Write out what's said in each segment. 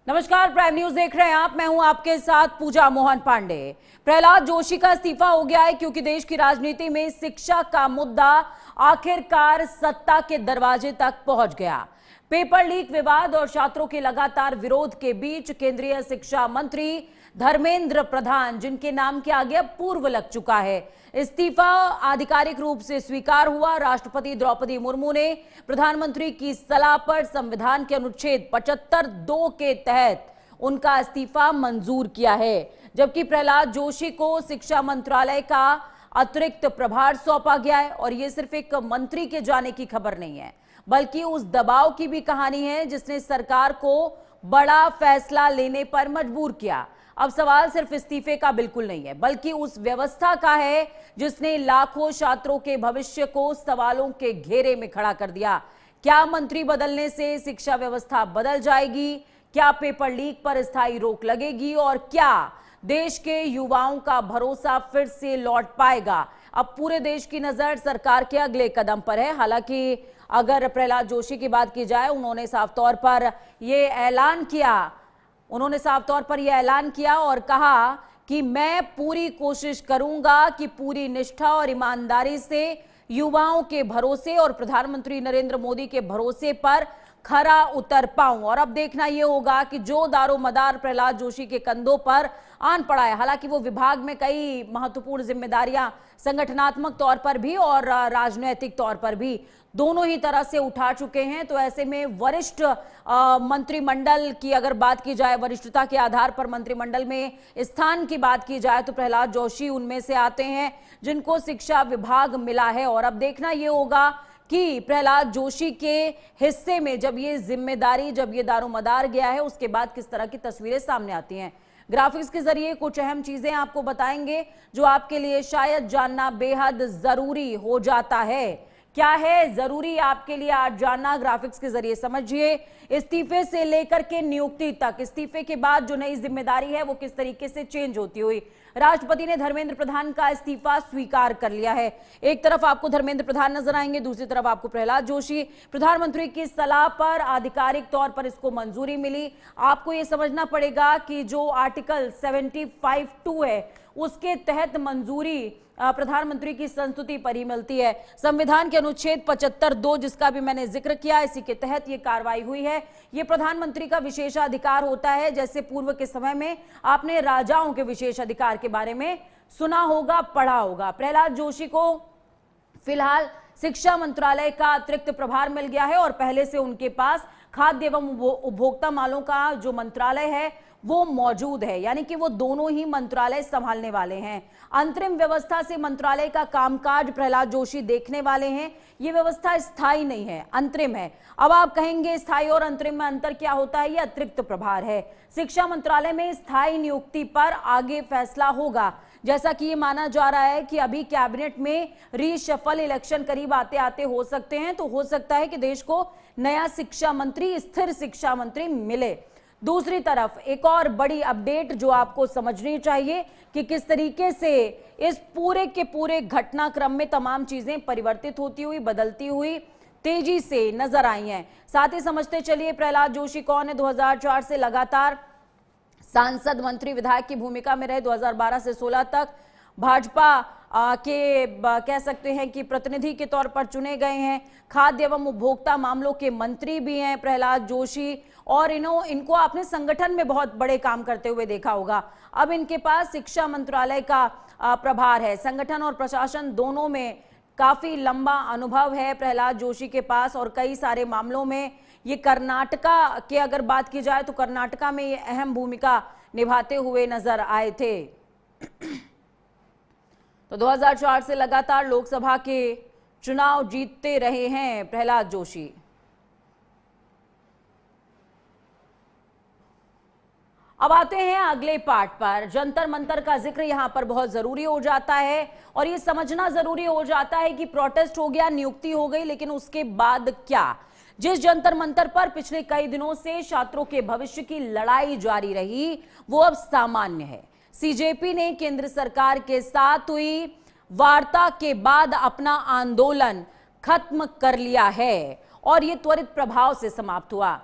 नमस्कार, prime news देख रहे हैं आप। मैं हूं आपके साथ पूजा मोहन पांडे। प्रहलाद जोशी का इस्तीफा हो गया है क्योंकि देश की राजनीति में शिक्षा का मुद्दा आखिरकार सत्ता के दरवाजे तक पहुंच गया। पेपर लीक विवाद और छात्रों के लगातार विरोध के बीच केंद्रीय शिक्षा मंत्री धर्मेंद्र प्रधान, जिनके नाम के आगे अब पूर्व लग चुका है, इस्तीफा आधिकारिक रूप से स्वीकार हुआ। राष्ट्रपति द्रौपदी मुर्मू ने प्रधानमंत्री की सलाह पर संविधान के अनुच्छेद 75(2) के तहत उनका इस्तीफा मंजूर किया है, जबकि प्रहलाद जोशी को शिक्षा मंत्रालय का अतिरिक्त प्रभार सौंपा गया है। और यह सिर्फ एक मंत्री के जाने की खबर नहीं है, बल्कि उस दबाव की भी कहानी है जिसने सरकार को बड़ा फैसला लेने पर मजबूर किया। अब सवाल सिर्फ इस्तीफे का बिल्कुल नहीं है, बल्कि उस व्यवस्था का है जिसने लाखों छात्रों के भविष्य को सवालों के घेरे में खड़ा कर दिया। क्या मंत्री बदलने से शिक्षा व्यवस्था बदल जाएगी? क्या पेपर लीक पर स्थायी रोक लगेगी? और क्या देश के युवाओं का भरोसा फिर से लौट पाएगा? अब पूरे देश की नजर सरकार के अगले कदम पर है। हालांकि अगर प्रहलाद जोशी की बात की जाए, उन्होंने साफ तौर पर यह ऐलान किया और कहा कि मैं पूरी कोशिश करूंगा कि पूरी निष्ठा और ईमानदारी से युवाओं के भरोसे और प्रधानमंत्री नरेंद्र मोदी के भरोसे पर खरा उतर पाऊं। और अब देखना यह होगा कि जो दारोमदार प्रहलाद जोशी के कंधों पर आन पड़ा है, हालांकि वो विभाग में कई महत्वपूर्ण जिम्मेदारियां संगठनात्मक तौर पर भी और राजनैतिक तौर पर भी दोनों ही तरह से उठा चुके हैं, तो ऐसे में वरिष्ठ मंत्रिमंडल की अगर बात की जाए, वरिष्ठता के आधार पर मंत्रिमंडल में स्थान की बात की जाए, तो प्रहलाद जोशी उनमें से आते हैं जिनको शिक्षा विभाग मिला है। और अब देखना यह होगा कि प्रहलाद जोशी के हिस्से में जब ये जिम्मेदारी, जब ये दारोमदार गया है, उसके बाद किस तरह की तस्वीरें सामने आती हैं। ग्राफिक्स के जरिए कुछ अहम चीजें आपको बताएंगे जो आपके लिए शायद जानना बेहद जरूरी हो जाता है। क्या है जरूरी आपके लिए आज जानना? ग्राफिक्स के जरिए समझिए। इस्तीफे से लेकर के नियुक्ति तक, इस्तीफे के बाद जो नई जिम्मेदारी है वो किस तरीके से चेंज होती हुई। राष्ट्रपति ने धर्मेंद्र प्रधान का इस्तीफा स्वीकार कर लिया है। एक तरफ आपको धर्मेंद्र प्रधान नजर आएंगे, दूसरी तरफ आपको प्रहलाद जोशी। प्रधानमंत्री की सलाह पर आधिकारिक तौर पर इसको मंजूरी मिली। आपको यह समझना पड़ेगा कि जो आर्टिकल 75(2) है उसके तहत मंजूरी प्रधानमंत्री की संस्तुति पर ही मिलती है। संविधान के अनुच्छेद 75(2) जिसका भी मैंने जिक्र किया, इसी के तहत यह कार्रवाई हुई है। यह प्रधानमंत्री का विशेषाधिकार होता है। जैसे पूर्व के समय में आपने राजाओं के विशेषाधिकार के बारे में सुना होगा, पढ़ा होगा। प्रहलाद जोशी को फिलहाल शिक्षा मंत्रालय का अतिरिक्त प्रभार मिल गया है और पहले से उनके पास खाद्य एवं उपभोक्ता मामलों का जो मंत्रालय है वो मौजूद है, यानी कि वो दोनों ही मंत्रालय संभालने वाले हैं। अंतरिम व्यवस्था से मंत्रालय का कामकाज प्रहलाद जोशी देखने वाले हैं। ये व्यवस्था स्थायी नहीं है, अंतरिम है। अब आप कहेंगे स्थायी और अंतरिम में अंतर क्या होता है? ये अतिरिक्त प्रभार है। शिक्षा मंत्रालय में स्थायी नियुक्ति पर आगे फैसला होगा, जैसा कि ये माना जा रहा है कि अभी कैबिनेट में रीशफल इलेक्शन करीब आते आते हो सकते हैं, तो हो सकता है कि देश को नया शिक्षा मंत्री, स्थिर शिक्षा मंत्री मिले। दूसरी तरफ एक और बड़ी अपडेट जो आपको समझनी चाहिए कि किस तरीके से इस पूरे के पूरे घटनाक्रम में तमाम चीजें परिवर्तित होती हुई, बदलती हुई तेजी से नजर आई हैं। साथ ही समझते चलिए प्रहलाद जोशी कौन है। 2004 से लगातार सांसद, मंत्री, विधायक की भूमिका में रहे। 2012 से 16 तक भाजपा के कह सकते हैं कि प्रतिनिधि के तौर पर चुने गए हैं। खाद्य एवं उपभोक्ता मामलों के मंत्री भी हैं प्रहलाद जोशी, और इनको आपने संगठन में बहुत बड़े काम करते हुए देखा होगा। अब इनके पास शिक्षा मंत्रालय का प्रभार है। संगठन और प्रशासन दोनों में काफी लंबा अनुभव है प्रहलाद जोशी के पास, और कई सारे मामलों में ये कर्नाटका के अगर बात की जाए तो कर्नाटका में ये अहम भूमिका निभाते हुए नजर आए थे। तो 2004 से लगातार लोकसभा के चुनाव जीतते रहे हैं प्रहलाद जोशी। अब आते हैं अगले पार्ट पर। जंतर मंतर का जिक्र यहां पर बहुत जरूरी हो जाता है और यह समझना जरूरी हो जाता है कि प्रोटेस्ट हो गया, नियुक्ति हो गई, लेकिन उसके बाद क्या? जिस जंतर मंतर पर पिछले कई दिनों से छात्रों के भविष्य की लड़ाई जारी रही, वो अब सामान्य है। सीजेपी ने केंद्र सरकार के साथ हुई वार्ता के बाद अपना आंदोलन खत्म कर लिया है और यह त्वरित प्रभाव से समाप्त हुआ।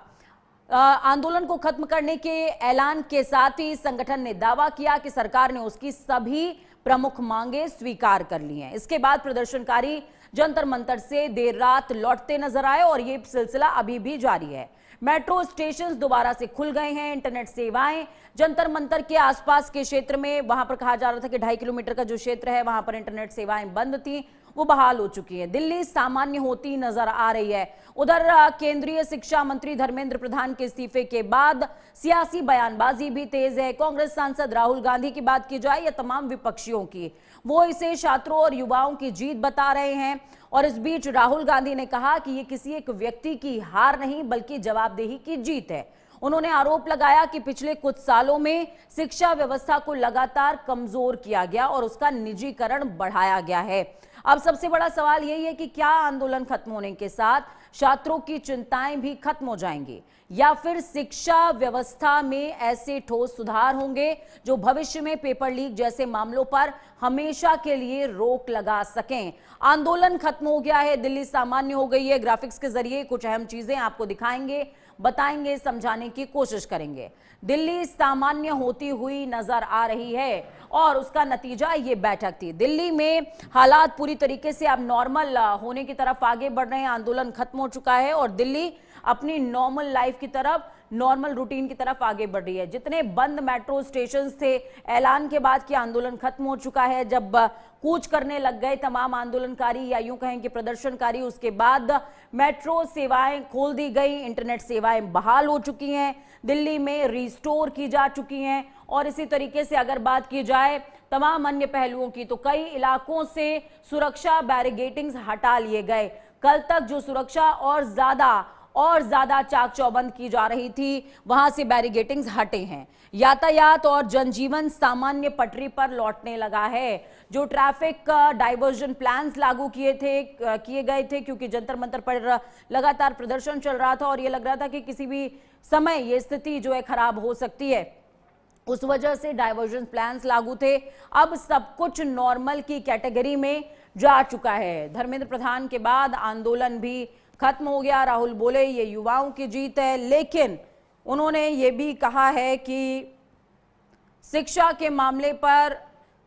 आंदोलन को खत्म करने के ऐलान के साथ ही संगठन ने दावा किया कि सरकार ने उसकी सभी प्रमुख मांगे स्वीकार कर ली हैं। इसके बाद प्रदर्शनकारी जंतर मंतर से देर रात लौटते नजर आए और ये सिलसिला अभी भी जारी है। मेट्रो स्टेशन दोबारा से खुल गए हैं, इंटरनेट सेवाएं जंतर मंतर के आसपास के क्षेत्र में, वहां पर कहा जा रहा था कि 2.5 किलोमीटर का जो क्षेत्र है वहां पर इंटरनेट सेवाएं बंद थी, वो बहाल हो चुकी है। दिल्ली सामान्य होती नजर आ रही है। उधर केंद्रीय शिक्षा मंत्री धर्मेंद्र प्रधान के इस्तीफे के बाद सियासी बयानबाजी भी तेज है। कांग्रेस सांसद राहुल गांधी की बात की जाए या तमाम विपक्षियों की, वो इसे छात्रों और युवाओं की जीत बता रहे हैं। और इस बीच राहुल गांधी ने कहा कि ये किसी एक व्यक्ति की हार नहीं बल्कि जवाबदेही की जीत है। उन्होंने आरोप लगाया कि पिछले कुछ सालों में शिक्षा व्यवस्था को लगातार कमजोर किया गया और उसका निजीकरण बढ़ाया गया है। अब सबसे बड़ा सवाल यही है कि क्या आंदोलन खत्म होने के साथ छात्रों की चिंताएं भी खत्म हो जाएंगी या फिर शिक्षा व्यवस्था में ऐसे ठोस सुधार होंगे जो भविष्य में पेपर लीक जैसे मामलों पर हमेशा के लिए रोक लगा सकें। आंदोलन खत्म हो गया है, दिल्ली सामान्य हो गई है। ग्राफिक्स के जरिए कुछ अहम चीजें आपको दिखाएंगे, बताएंगे, समझाने की कोशिश करेंगे। दिल्ली सामान्य होती हुई नजर आ रही है और उसका नतीजा ये बैठक थी। दिल्ली में हालात पूरी तरीके से अब नॉर्मल होने की तरफ आगे बढ़ रहे हैं। आंदोलन खत्म हो चुका है और दिल्ली अपनी नॉर्मल लाइफ की तरफ, नॉर्मल रूटीन की तरफ आगे बढ़ रही है। जितने बंद मेट्रो स्टेशन थे ऐलान के बाद कि आंदोलन खत्म हो चुका है, जब कूच करने लग गए तमाम आंदोलनकारी या यूं कहें कि प्रदर्शनकारी, उसके बाद मेट्रो सेवाएं खोल दी गई, इंटरनेट सेवाएं बहाल हो चुकी हैं, दिल्ली में रिस्टोर की जा चुकी हैं। और इसी तरीके से अगर बात की जाए तमाम अन्य पहलुओं की, तो कई इलाकों से सुरक्षा बैरिगेटिंग्स हटा लिए गए। कल तक जो सुरक्षा और ज्यादा चाक चौबंद की जा रही थी, वहां से बैरिगेटिंग्स हटे हैं। यातायात और जनजीवन सामान्य पटरी पर लौटने लगा है। जो ट्रैफिक डाइवर्जन प्लान्स लागू किए गए थे, क्योंकि जंतर मंतर पर लगातार प्रदर्शन चल रहा था और ये लग रहा था कि किसी भी समय ये स्थिति जो है खराब हो सकती है, उस वजह से डाइवर्जन प्लान्स लागू थे। अब सब कुछ नॉर्मल की कैटेगरी में जा चुका है। धर्मेंद्र प्रधान के बाद आंदोलन भी खत्म हो गया। राहुल बोले ये युवाओं की जीत है, लेकिन उन्होंने ये भी कहा है कि शिक्षा के मामले पर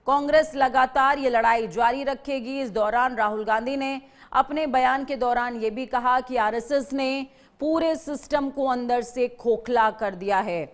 कांग्रेस लगातार ये लड़ाई जारी रखेगी। इस दौरान राहुल गांधी ने अपने बयान के दौरान ये भी कहा कि आरएसएस ने पूरे सिस्टम को अंदर से खोखला कर दिया है।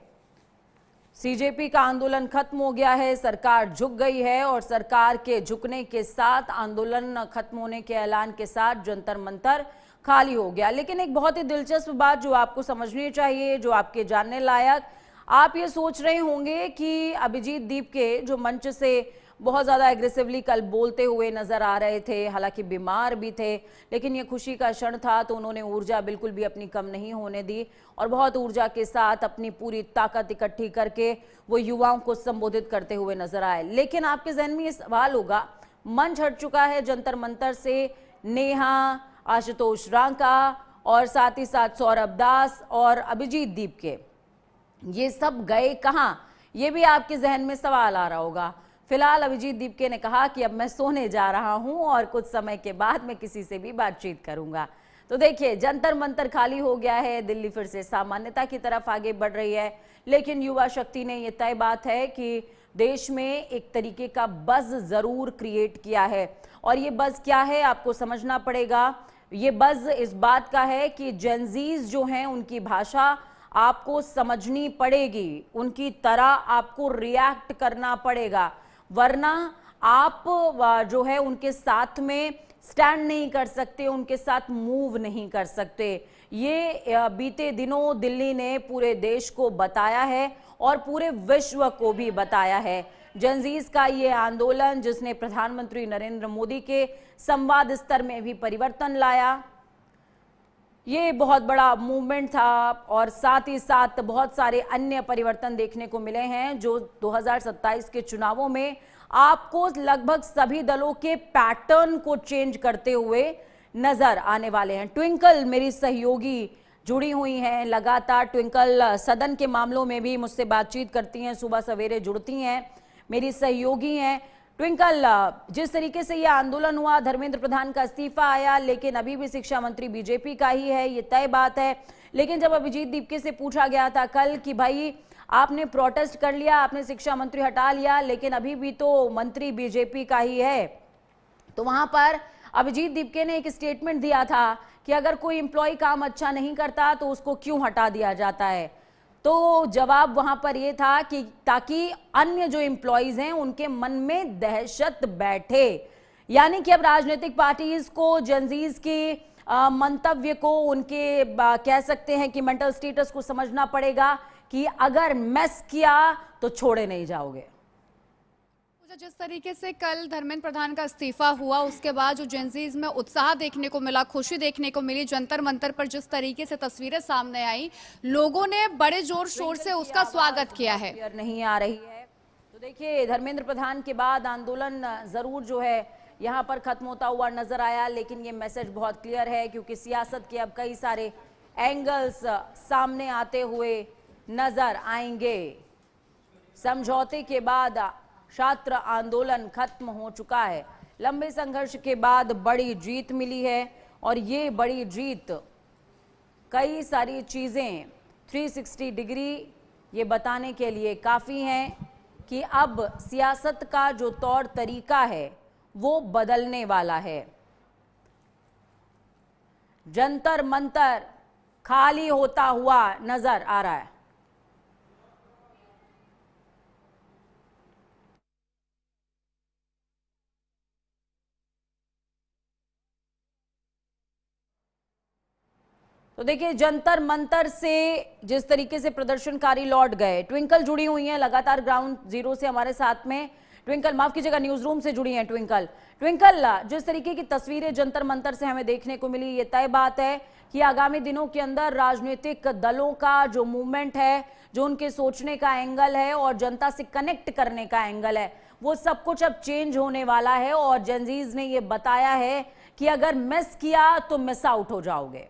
सीजेपी का आंदोलन खत्म हो गया है, सरकार झुक गई है और सरकार के झुकने के साथ, आंदोलन खत्म होने के ऐलान के साथ जंतर मंतर खाली हो गया। लेकिन एक बहुत ही दिलचस्प बात जो आपको समझनी चाहिए, जो आपके जानने लायक, आप ये सोच रहे होंगे कि अभिजीत दीप के जो मंच से बहुत ज़्यादा एग्रेसिवली कल बोलते हुए नजर आ रहे थे, हालांकि बीमार भी थे, लेकिन ये खुशी का क्षण था तो उन्होंने ऊर्जा बिल्कुल भी अपनी कम नहीं होने दी और बहुत ऊर्जा के साथ अपनी पूरी ताकत इकट्ठी करके वो युवाओं को संबोधित करते हुए नजर आए। लेकिन आपके जहन में ये सवाल होगा, मंच हट चुका है जंतर मंतर से, नेहा, आशुतोष रांका और साथ ही साथ सौरभ दास और अभिजीत दीप के, ये सब गए कहां? ये भी आपके जहन में सवाल आ रहा होगा। फिलहाल अभिजीत दीपके ने कहा कि अब मैं सोने जा रहा हूं और कुछ समय के बाद मैं किसी से भी बातचीत करूंगा। तो देखिए, जंतर मंतर खाली हो गया है, दिल्ली फिर से सामान्यता की तरफ आगे बढ़ रही है। लेकिन युवा शक्ति ने यह तय बात है कि देश में एक तरीके का बज़ जरूर क्रिएट किया है और ये बज़ क्या है आपको समझना पड़ेगा। ये बज़ इस बात का है कि जेनजीज जो हैं उनकी भाषा आपको समझनी पड़ेगी, उनकी तरह आपको रिएक्ट करना पड़ेगा, वरना आप जो है उनके साथ में स्टैंड नहीं कर सकते, उनके साथ मूव नहीं कर सकते। ये बीते दिनों दिल्ली ने पूरे देश को बताया है और पूरे विश्व को भी बताया है। जनजीज का ये आंदोलन जिसने प्रधानमंत्री नरेंद्र मोदी के संवाद स्तर में भी परिवर्तन लाया, ये बहुत बड़ा मूवमेंट था और साथ ही साथ बहुत सारे अन्य परिवर्तन देखने को मिले हैं जो 2027 के चुनावों में आपको लगभग सभी दलों के पैटर्न को चेंज करते हुए नजर आने वाले हैं। ट्विंकल मेरी सहयोगी जुड़ी हुई हैं लगातार। ट्विंकल सदन के मामलों में भी मुझसे बातचीत करती हैं, सुबह सवेरे जुड़ती हैं, मेरी सहयोगी हैं। ट्विंकल, जिस तरीके से यह आंदोलन हुआ, धर्मेंद्र प्रधान का इस्तीफा आया, लेकिन अभी भी शिक्षा मंत्री बीजेपी का ही है, ये तय बात है। लेकिन जब अभिजीत दीपके से पूछा गया था कल कि भाई आपने प्रोटेस्ट कर लिया, आपने शिक्षा मंत्री हटा लिया, लेकिन अभी भी तो मंत्री बीजेपी का ही है, तो वहां पर अभिजीत दीपके ने एक स्टेटमेंट दिया था कि अगर कोई एम्प्लॉय काम अच्छा नहीं करता तो उसको क्यों हटा दिया जाता है। तो जवाब वहां पर यह था कि ताकि अन्य जो एम्प्लॉयज हैं उनके मन में दहशत बैठे, यानी कि अब राजनीतिक पार्टीज को जनजीज के मंतव्य को, उनके कह सकते हैं कि मेंटल स्टेटस को समझना पड़ेगा कि अगर मेस किया तो छोड़े नहीं जाओगे। जिस तरीके से कल धर्मेंद्र प्रधान का इस्तीफा हुआ, उसके बाद जो जेंजीज में उत्साह देखने को मिला, खुशी देखने को मिली, जंतर मंतर पर जिस तरीके से तस्वीरें सामने आई, लोगों ने बड़े जोर शोर से उसका स्वागत किया है। नहीं आ रही है तो देखिए, धर्मेंद्र प्रधान के बाद आंदोलन जरूर जो है यहाँ पर खत्म होता हुआ नजर आया, लेकिन ये मैसेज बहुत क्लियर है क्योंकि सियासत के अब कई सारे एंगल्स सामने आते हुए नजर आएंगे। समझौते के बाद छात्र आंदोलन खत्म हो चुका है, लंबे संघर्ष के बाद बड़ी जीत मिली है और ये बड़ी जीत कई सारी चीजें 360 डिग्री ये बताने के लिए काफी हैं कि अब सियासत का जो तौर तरीका है वो बदलने वाला है। जंतर मंतर खाली होता हुआ नजर आ रहा है। तो देखिए, जंतर मंतर से जिस तरीके से प्रदर्शनकारी लौट गए, ट्विंकल जुड़ी हुई हैं लगातार ग्राउंड जीरो से हमारे साथ में। ट्विंकल, माफ कीजिएगा, न्यूज रूम से जुड़ी हैं ट्विंकल। ट्विंकल, जिस तरीके की तस्वीरें जंतर मंतर से हमें देखने को मिली, ये तय बात है कि आगामी दिनों के अंदर राजनीतिक दलों का जो मूवमेंट है, जो उनके सोचने का एंगल है और जनता से कनेक्ट करने का एंगल है, वो सब कुछ अब चेंज होने वाला है। और जेंजीज ने ये बताया है कि अगर मिस किया तो मिस आउट हो जाओगे।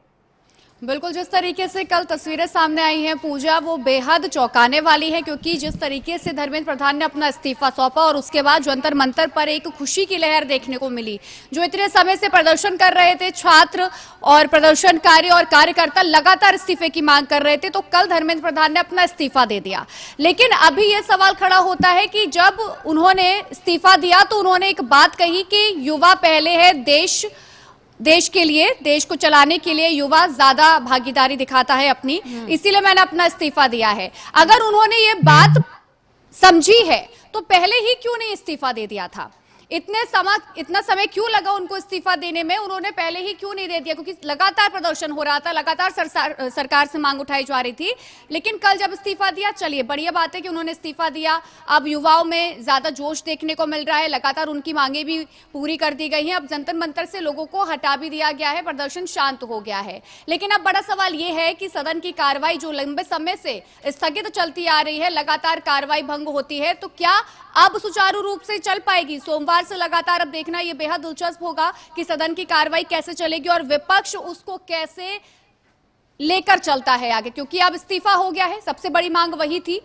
बिल्कुल, जिस तरीके से कल तस्वीरें सामने आई हैं पूजा, वो बेहद चौंकाने वाली है, क्योंकि जिस तरीके से धर्मेंद्र प्रधान ने अपना इस्तीफा सौंपा और उसके बाद जंतर मंतर पर एक खुशी की लहर देखने को मिली। जो इतने समय से प्रदर्शन कर रहे थे छात्र और प्रदर्शनकारी और कार्यकर्ता, लगातार इस्तीफे की मांग कर रहे थे, तो कल धर्मेंद्र प्रधान ने अपना इस्तीफा दे दिया। लेकिन अभी यह सवाल खड़ा होता है कि जब उन्होंने इस्तीफा दिया तो उन्होंने एक बात कही कि युवा पहले है, देश के लिए, देश को चलाने के लिए युवा ज्यादा भागीदारी दिखाता है अपनी, इसीलिए मैंने अपना इस्तीफा दिया है। अगर उन्होंने ये बात समझी है तो पहले ही क्यों नहीं इस्तीफा दे दिया था? इतना समय क्यों लगा उनको इस्तीफा देने में? उन्होंने पहले ही क्यों नहीं दे दिया? क्योंकि लगातार प्रदर्शन हो रहा था, लगातार सरकार से मांग उठाई जा रही थी। लेकिन कल जब इस्तीफा दिया, चलिए बढ़िया बात है कि उन्होंने इस्तीफा दिया। अब युवाओं में ज्यादा जोश देखने को मिल रहा है, लगातार उनकी मांगे भी पूरी कर दी गई हैं। अब जंतर मंतर से लोगों को हटा भी दिया गया है, प्रदर्शन शांत हो गया है। लेकिन अब बड़ा सवाल यह है कि सदन की कार्रवाई जो लंबे समय से स्थगित चलती आ रही है, लगातार कार्रवाई भंग होती है, तो क्या अब सुचारू रूप से चल पाएगी? सोमवार से लगातार अब देखना यह बेहद दिलचस्प होगा कि सदन की कार्रवाई कैसे चलेगी और विपक्ष उसको कैसे लेकर चलता है आगे, क्योंकि अब इस्तीफा हो गया है, सबसे बड़ी मांग वही थी।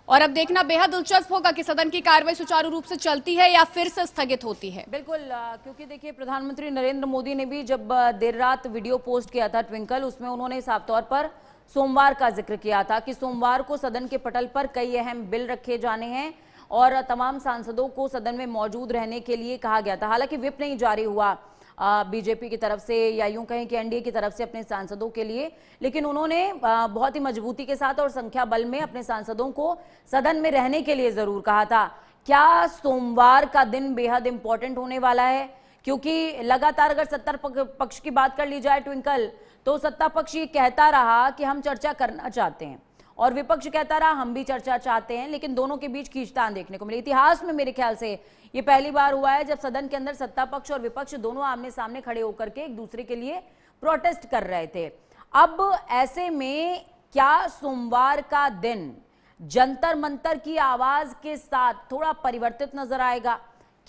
और अब देखना बेहद दिलचस्प होगा कि सदन की कार्रवाई सुचारू रूप से चलती है या फिर से स्थगित होती है। बिल्कुल, क्योंकि देखिए, प्रधानमंत्री नरेंद्र मोदी ने भी जब देर रात वीडियो पोस्ट किया था ट्विंकल, उसमें उन्होंने साफ तौर पर सोमवार का जिक्र किया था कि सोमवार को सदन के पटल पर कई अहम बिल रखे जाने हैं और तमाम सांसदों को सदन में मौजूद रहने के लिए कहा गया था। हालांकि व्हिप नहीं जारी हुआ बीजेपी की तरफ से या यूं कहें कि एनडीए की तरफ से अपने सांसदों के लिए, लेकिन उन्होंने बहुत ही मजबूती के साथ और संख्या बल में अपने सांसदों को सदन में रहने के लिए जरूर कहा था। क्या सोमवार का दिन बेहद इंपॉर्टेंट होने वाला है? क्योंकि लगातार अगर सत्ता पक्ष की बात कर ली जाए ट्विंकल, तो सत्ता पक्ष ये कहता रहा कि हम चर्चा करना चाहते हैं और विपक्ष कहता रहा हम भी चर्चा चाहते हैं, लेकिन दोनों के बीच खींचतान देखने को मिली। इतिहास में मेरे ख्याल से ये पहली बार हुआ है जब सदन के अंदर सत्ता पक्ष और विपक्ष दोनों आमने सामने खड़े होकर के एक दूसरे के लिए प्रोटेस्ट कर रहे थे। अब ऐसे में क्या सोमवार का दिन जंतर मंतर की आवाज के साथ थोड़ा परिवर्तित नजर आएगा?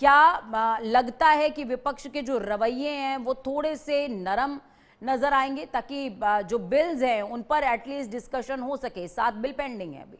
क्या लगता है कि विपक्ष के जो रवैये हैं वो थोड़े से नरम नजर आएंगे ताकि जो बिल्स हैं उन पर एटलीस्ट डिस्कशन हो सके? 7 बिल पेंडिंग है अभी।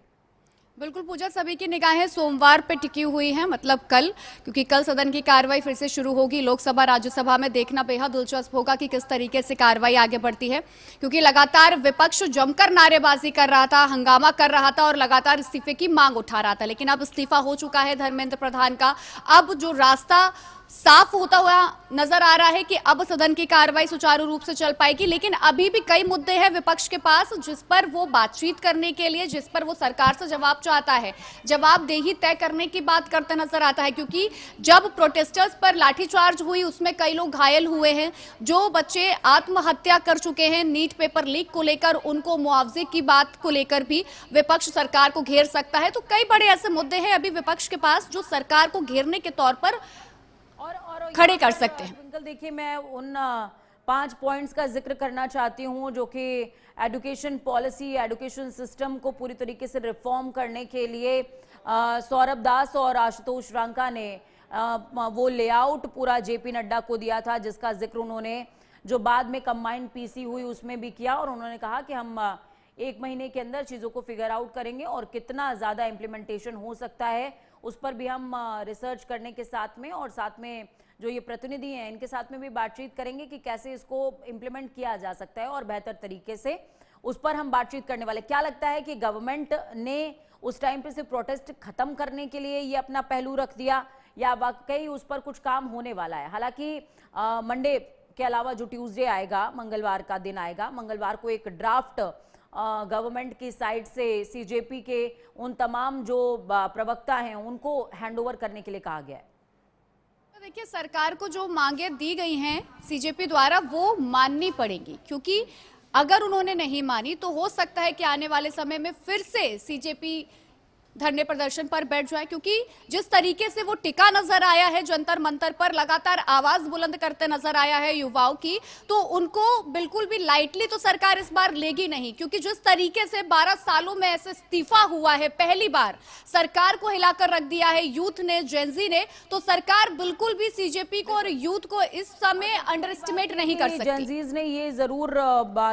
बिल्कुल पूजा, सभी की निगाहें सोमवार पे टिकी हुई हैं, मतलब कल, क्योंकि कल सदन की कार्रवाई फिर से शुरू होगी। लोकसभा राज्यसभा में देखना बेहद दिलचस्प होगा कि किस तरीके से कार्रवाई आगे बढ़ती है, क्योंकि लगातार विपक्ष जमकर नारेबाजी कर रहा था, हंगामा कर रहा था और लगातार इस्तीफे की मांग उठा रहा था। लेकिन अब इस्तीफा हो चुका है धर्मेंद्र प्रधान का। अब जो रास्ता साफ होता हुआ नजर आ रहा है कि अब सदन की कार्रवाई सुचारू रूप से चल पाएगी। लेकिन अभी भी कई मुद्दे हैं विपक्ष के पास जिस पर वो बातचीत करने के लिए, जिस पर वो सरकार से जवाब चाहता है, जवाबदेही तय करने की बात करते नजर आता है। क्योंकि जब प्रोटेस्टर्स पर लाठीचार्ज हुई उसमें कई लोग घायल हुए हैं, जो बच्चे आत्महत्या कर चुके हैं नीट पेपर लीक को लेकर, उनको मुआवजे की बात को लेकर भी विपक्ष सरकार को घेर सकता है। तो कई बड़े ऐसे मुद्दे हैं अभी विपक्ष के पास जो सरकार को घेरने के तौर पर और खड़े कर सकते हैं। ट्विंकल, देखिए मैं उन 5 पॉइंट्स का जिक्र करना चाहती हूं जो कि एजुकेशन पॉलिसी, एजुकेशन सिस्टम को पूरी तरीके से रिफॉर्म करने के लिए सौरभ दास और आशुतोष रांका ने वो लेआउट पूरा जेपी नड्डा को दिया था, जिसका जिक्र उन्होंने जो बाद में कंबाइंड पीसी हुई उसमें भी किया। और उन्होंने कहा कि हम 1 महीने के अंदर चीज़ों को फिगर आउट करेंगे और कितना ज़्यादा इम्प्लीमेंटेशन हो सकता है उस पर भी हम रिसर्च करने के साथ में, और साथ में जो ये प्रतिनिधि हैं इनके साथ में भी बातचीत करेंगे कि कैसे इसको इम्प्लीमेंट किया जा सकता है और बेहतर तरीके से उस पर हम बातचीत करने वाले। क्या लगता है कि गवर्नमेंट ने उस टाइम पे सिर्फ प्रोटेस्ट खत्म करने के लिए ये अपना पहलू रख दिया या वाकई उस पर कुछ काम होने वाला है? हालांकि मंडे के अलावा जो ट्यूसडे आएगा, मंगलवार का दिन आएगा, मंगलवार को एक ड्राफ्ट गवर्नमेंट की साइड से सीजेपी के उन तमाम जो प्रवक्ता हैं उनको हैंडओवर करने के लिए कहा गया है। तो देखिए, सरकार को जो मांगे दी गई हैं सीजेपी द्वारा वो माननी पड़ेगी, क्योंकि अगर उन्होंने नहीं मानी तो हो सकता है कि आने वाले समय में फिर से सीजेपी धरने प्रदर्शन पर बैठ जाए। क्योंकि जिस तरीके से वो टिका नजर आया है जंतर मंतर पर, लगातार आवाज बुलंद करते नजर आया है युवाओं की, तो उनको बिल्कुल भी लाइटली तो सरकार इस बार लेगी नहीं। क्योंकि जिस तरीके से 12 सालों में ऐसे इस्तीफा हुआ है, पहली बार सरकार को हिलाकर रख दिया है यूथ ने, जेनजी ने, तो सरकार बिल्कुल भी सीजेपी को और यूथ को इस समय अंडर एस्टिमेट नहीं कर सकती। जेनजीज ने ये जरूर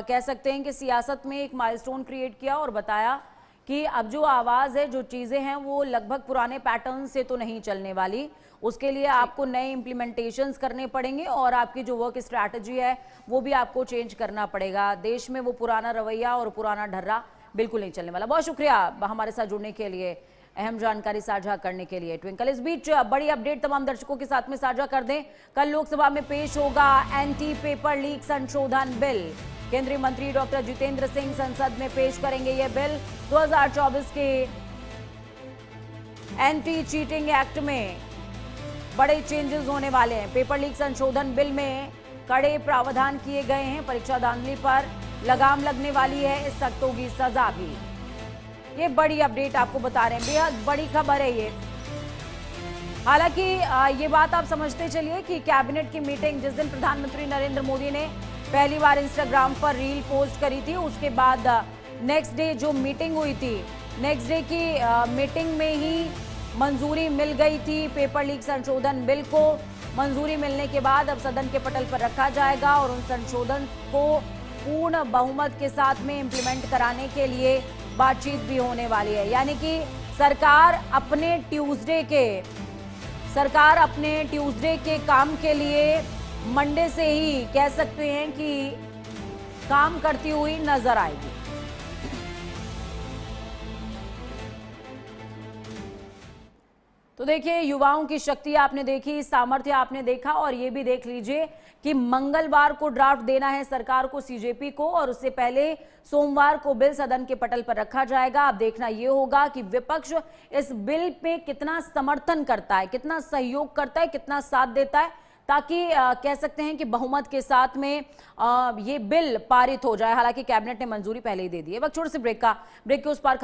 कह सकते हैं कि सियासत में एक माइलस्टोन क्रिएट किया और बताया कि अब जो आवाज है, जो चीजें हैं वो लगभग पुराने पैटर्न से तो नहीं चलने वाली, उसके लिए आपको नए इंप्लीमेंटेशंस करने पड़ेंगे और आपकी जो वर्क स्ट्रैटेजी है वो भी आपको चेंज करना पड़ेगा। देश में वो पुराना रवैया और पुराना ढर्रा बिल्कुल नहीं चलने वाला। बहुत शुक्रिया हमारे साथ जुड़ने के लिए, अहम जानकारी साझा करने के लिए ट्विंकल। इस बीच बड़ी अपडेट तमाम दर्शकों के साथ में साझा कर दें। कल लोकसभा में पेश होगा एंटी पेपर लीक संशोधन बिल। केंद्रीय मंत्री डॉक्टर जितेंद्र सिंह संसद में पेश करेंगे यह बिल। 2024 के एंटी चीटिंग एक्ट में बड़े चेंजेस होने वाले हैं। पेपर लीक संशोधन बिल में कड़े प्रावधान किए गए हैं। परीक्षा धांधली पर लगाम लगने वाली है, सख्त होगी सजा भी। ये बड़ी अपडेट आपको बता रहे हैं, बेहद बड़ी खबर है ये। हालांकि ये बात आप समझते चलिए कि कैबिनेट की मीटिंग जिस दिन प्रधानमंत्री नरेंद्र मोदी ने पहली बार इंस्टाग्राम पर रील पोस्ट करी थी, उसके बाद नेक्स्ट डे जो मीटिंग हुई थी, नेक्स्ट डे की मीटिंग में ही मंजूरी मिल गई थी पेपर लीक संशोधन बिल को। मंजूरी मिलने के बाद अब सदन के पटल पर रखा जाएगा और उन संशोधन को पूर्ण बहुमत के साथ में इम्प्लीमेंट कराने के लिए बातचीत भी होने वाली है। यानी कि सरकार अपने ट्यूसडे के काम के लिए मंडे से ही कह सकते हैं कि काम करती हुई नजर आएगी। तो देखिए, युवाओं की शक्ति आपने देखी, सामर्थ्य आपने देखा, और ये भी देख लीजिए कि मंगलवार को ड्राफ्ट देना है सरकार को, सीजेपी को, और उससे पहले सोमवार को बिल सदन के पटल पर रखा जाएगा। अब देखना यह होगा कि विपक्ष इस बिल पे कितना समर्थन करता है, कितना सहयोग करता है, कितना साथ देता है, ताकि कह सकते हैं कि बहुमत के साथ में ये बिल पारित हो जाए। हालांकि कैबिनेट ने मंजूरी पहले ही दे दी है। वक्त छोटे से ब्रेक के उस पार